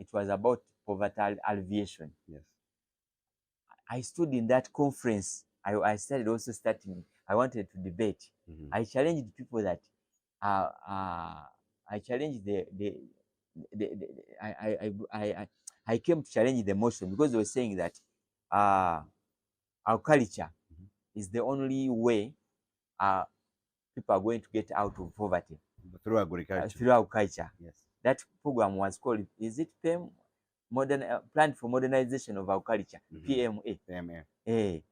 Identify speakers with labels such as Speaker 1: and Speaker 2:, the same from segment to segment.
Speaker 1: It was about poverty alleviation.
Speaker 2: Yes.
Speaker 1: I stood in that conference. I started also starting. I wanted to debate.
Speaker 2: Mm-hmm.
Speaker 1: I challenged people that uh, uh, I challenged the I came to challenge the motion because they were saying that uh, our culture
Speaker 2: Mm-hmm.
Speaker 1: is the only way uh, people are going to get out of poverty
Speaker 2: Through agriculture.
Speaker 1: through our culture.
Speaker 2: Yes.
Speaker 1: That program was called, is it PEM? Plan for Modernization of Our Culture,
Speaker 2: Mm-hmm.
Speaker 1: PMA.
Speaker 2: PMA.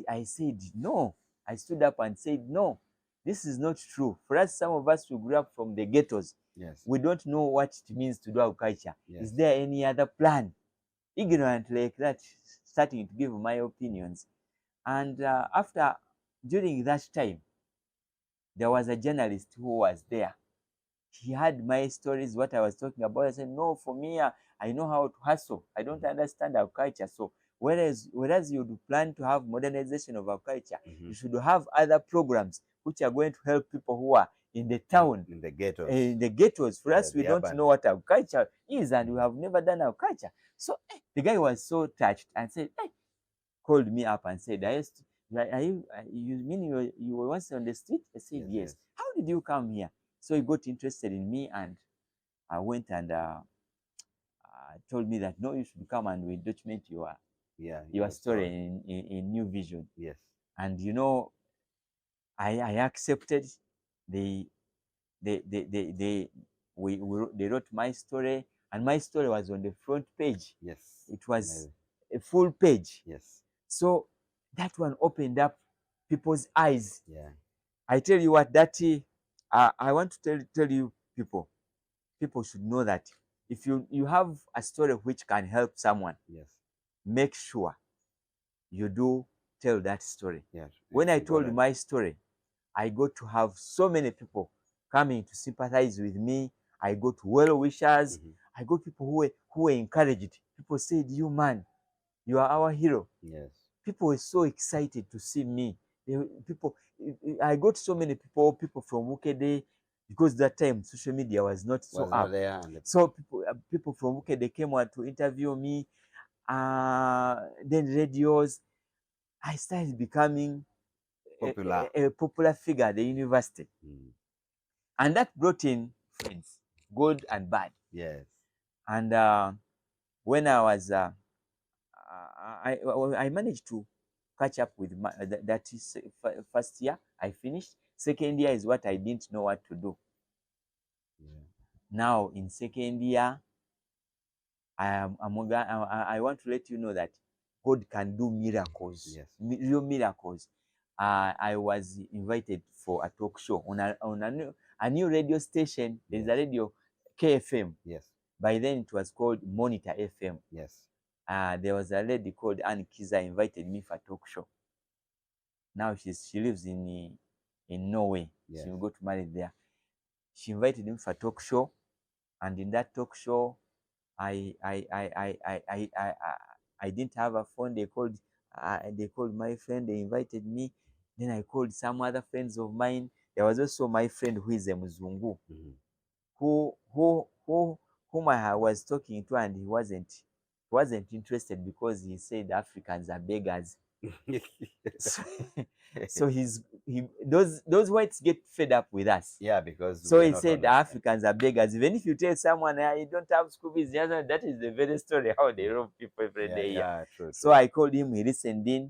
Speaker 1: I said no. I stood up and said no. This is not true. For us, some of us who grew up from the ghettos,
Speaker 2: Yes.
Speaker 1: we don't know what it means to do our culture.
Speaker 2: Yes.
Speaker 1: Is there any other plan? Ignorant like that, starting to give my opinions. And during that time, there was a journalist who was there. He had my stories, what I was talking about. I said, no, for me, I know how to hustle. I don't understand our culture. So whereas you plan to have modernization of our culture,
Speaker 2: Mm-hmm.
Speaker 1: you should have other programs which are going to help people who are in the town,
Speaker 2: in the ghettos.
Speaker 1: in the ghettos. For us, we
Speaker 2: the
Speaker 1: don't
Speaker 2: urban.
Speaker 1: know what our culture is, and we have never done our culture. So the guy was so touched and said, called me up and said, you mean you were once on the street? I said,
Speaker 2: Yes,
Speaker 1: yes.
Speaker 2: yes.
Speaker 1: How did you come here? So he got interested in me, and I went and told me that no, you should come and we document your story in New Vision.
Speaker 2: Yes.
Speaker 1: And you know, I accepted. They they wrote my story, and my story was on the front page.
Speaker 2: Yes.
Speaker 1: It was a full page.
Speaker 2: Yes.
Speaker 1: So that one opened up people's eyes.
Speaker 2: Yeah.
Speaker 1: I tell you what, that I want to tell you people should know that if you have a story which can help someone,
Speaker 2: Yes.
Speaker 1: make sure you do tell that story.
Speaker 2: Yes.
Speaker 1: When I told my story, I got to have so many people coming to sympathize with me. I got well wishers.
Speaker 2: Mm-hmm.
Speaker 1: I got people who were encouraged. People said, "You man, you are our hero."
Speaker 2: Yes.
Speaker 1: People were so excited to see me. I got so many people from Wukede, because that time social media was not so up. So people from Wukede came out to interview me. Then radios, I started becoming a popular figure at the university. And that brought in friends, good and bad.
Speaker 2: Yes.
Speaker 1: And when I was, I managed to catch up with that is first year I finished. Second year is what I didn't know what to do.
Speaker 2: Yeah.
Speaker 1: Now in second year, I want to let you know that God can do miracles.
Speaker 2: Yes.
Speaker 1: Real miracles. I was invited for a talk show on a new radio station. There's a radio, KFM.
Speaker 2: Yes.
Speaker 1: By then it was called Monitor FM.
Speaker 2: Yes.
Speaker 1: There was a lady called Ann Kiza invited me for a talk show. Now she lives in Norway.
Speaker 2: Yes.
Speaker 1: She will go to marry there. She invited me for a talk show, and in that talk show, I didn't have a phone. They called my friend. They invited me. Then I called some other friends of mine. There was also my friend who is a Muzungu, whom I was talking to, and he wasn't interested because he said Africans are beggars. So those whites get fed up with us.
Speaker 2: Yeah, because
Speaker 1: so he said Africans are beggars. Even if you tell someone you don't have school fees, that is the very story how they rob people every day.
Speaker 2: Yeah, true.
Speaker 1: So I called him. He listened in.